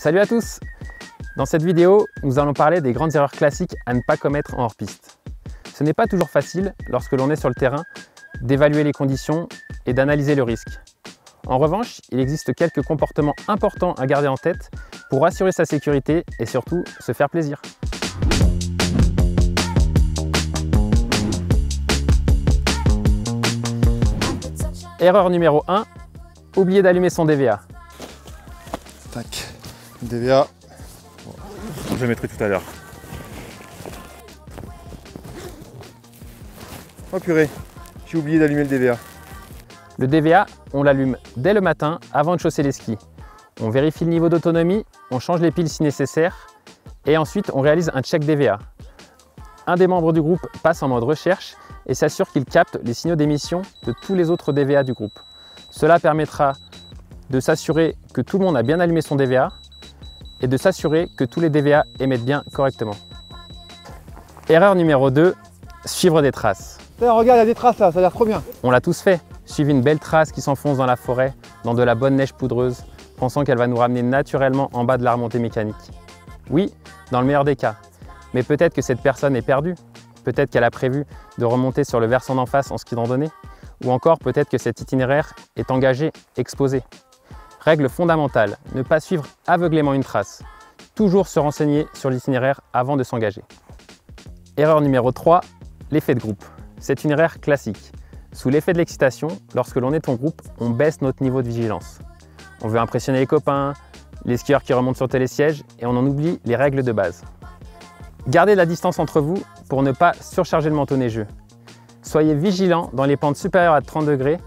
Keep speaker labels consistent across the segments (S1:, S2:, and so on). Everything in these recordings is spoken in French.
S1: Salut à tous! Dans cette vidéo, nous allons parler des grandes erreurs classiques à ne pas commettre en hors-piste. Ce n'est pas toujours facile, lorsque l'on est sur le terrain, d'évaluer les conditions et d'analyser le risque. En revanche, il existe quelques comportements importants à garder en tête pour assurer sa sécurité et surtout se faire plaisir. Erreur numéro 1, oublier d'allumer son DVA.
S2: Tac, DVA. Je le mettrai tout à l'heure. Oh purée, j'ai oublié d'allumer le DVA.
S1: Le DVA, on l'allume dès le matin avant de chausser les skis. On vérifie le niveau d'autonomie, on change les piles si nécessaire et ensuite on réalise un check DVA. Un des membres du groupe passe en mode recherche et s'assure qu'il capte les signaux d'émission de tous les autres DVA du groupe. Cela permettra de s'assurer que tout le monde a bien allumé son DVA et de s'assurer que tous les DVA émettent bien correctement. Erreur numéro 2, suivre des traces.
S2: Regarde, il y a des traces là, ça a l'air trop bien.
S1: On l'a tous fait, suivre une belle trace qui s'enfonce dans la forêt, dans de la bonne neige poudreuse, pensant qu'elle va nous ramener naturellement en bas de la remontée mécanique. Oui, dans le meilleur des cas, mais peut-être que cette personne est perdue, peut-être qu'elle a prévu de remonter sur le versant d'en face en ski de randonnée, ou encore peut-être que cet itinéraire est engagé, exposé. Règle fondamentale, ne pas suivre aveuglément une trace. Toujours se renseigner sur l'itinéraire avant de s'engager. Erreur numéro 3, l'effet de groupe. C'est une erreur classique. Sous l'effet de l'excitation, lorsque l'on est en groupe, on baisse notre niveau de vigilance. On veut impressionner les copains, les skieurs qui remontent sur le télésiège et on en oublie les règles de base. Gardez la distance entre vous pour ne pas surcharger le manteau neigeux. Soyez vigilants dans les pentes supérieures à 30 degrés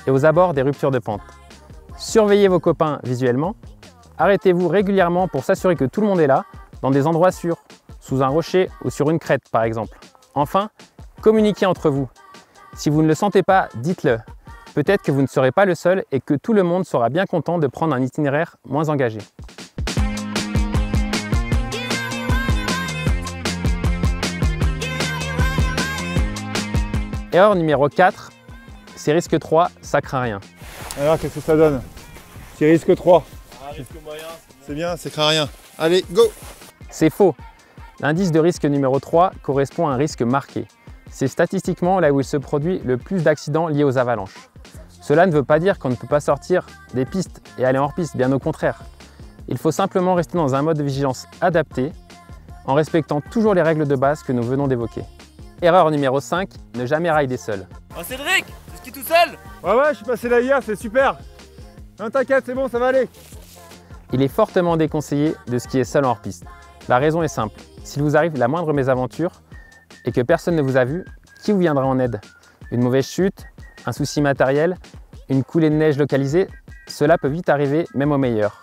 S1: et aux abords des ruptures de pente. Surveillez vos copains visuellement. Arrêtez-vous régulièrement pour s'assurer que tout le monde est là, dans des endroits sûrs, sous un rocher ou sur une crête par exemple. Enfin, communiquez entre vous. Si vous ne le sentez pas, dites-le. Peut-être que vous ne serez pas le seul et que tout le monde sera bien content de prendre un itinéraire moins engagé. Erreur numéro 4, c'est risque 3, ça craint rien.
S2: Alors qu'est-ce que ça donne? C'est risque 3.
S3: Ah, risque moyen.
S2: C'est bien, c'est craint rien. Allez, go!
S1: C'est faux. L'indice de risque numéro 3 correspond à un risque marqué. C'est statistiquement là où il se produit le plus d'accidents liés aux avalanches. Cela ne veut pas dire qu'on ne peut pas sortir des pistes et aller hors piste, bien au contraire. Il faut simplement rester dans un mode de vigilance adapté, en respectant toujours les règles de base que nous venons d'évoquer. Erreur numéro 5, ne jamais rider seul.
S3: Oh Cédric, tu skis tout seul?
S2: Ouais, je suis passé là hier, c'est super. Non, t'inquiète, c'est bon, ça va aller.
S1: Il est fortement déconseillé de skier seul en hors-piste. La raison est simple, s'il vous arrive la moindre mésaventure et que personne ne vous a vu, qui vous viendra en aide? Une mauvaise chute, un souci matériel, une coulée de neige localisée, cela peut vite arriver même au meilleur.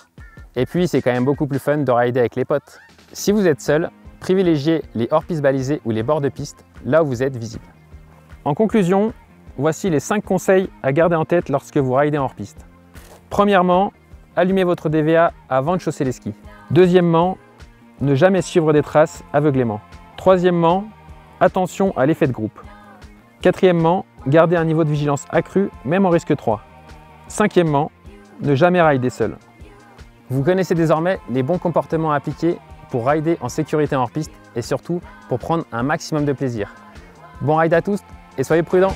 S1: Et puis c'est quand même beaucoup plus fun de rider avec les potes. Si vous êtes seul, privilégiez les hors-piste balisés ou les bords de piste, là où vous êtes visible. En conclusion, voici les 5 conseils à garder en tête lorsque vous ridez en hors-piste. Premièrement, allumez votre DVA avant de chausser les skis. Deuxièmement, ne jamais suivre des traces aveuglément. Troisièmement, attention à l'effet de groupe. Quatrièmement, gardez un niveau de vigilance accru, même en risque 3. Cinquièmement, ne jamais rider seul. Vous connaissez désormais les bons comportements à appliquer pour rider en sécurité en hors-piste et surtout pour prendre un maximum de plaisir. Bon ride à tous et soyez prudents!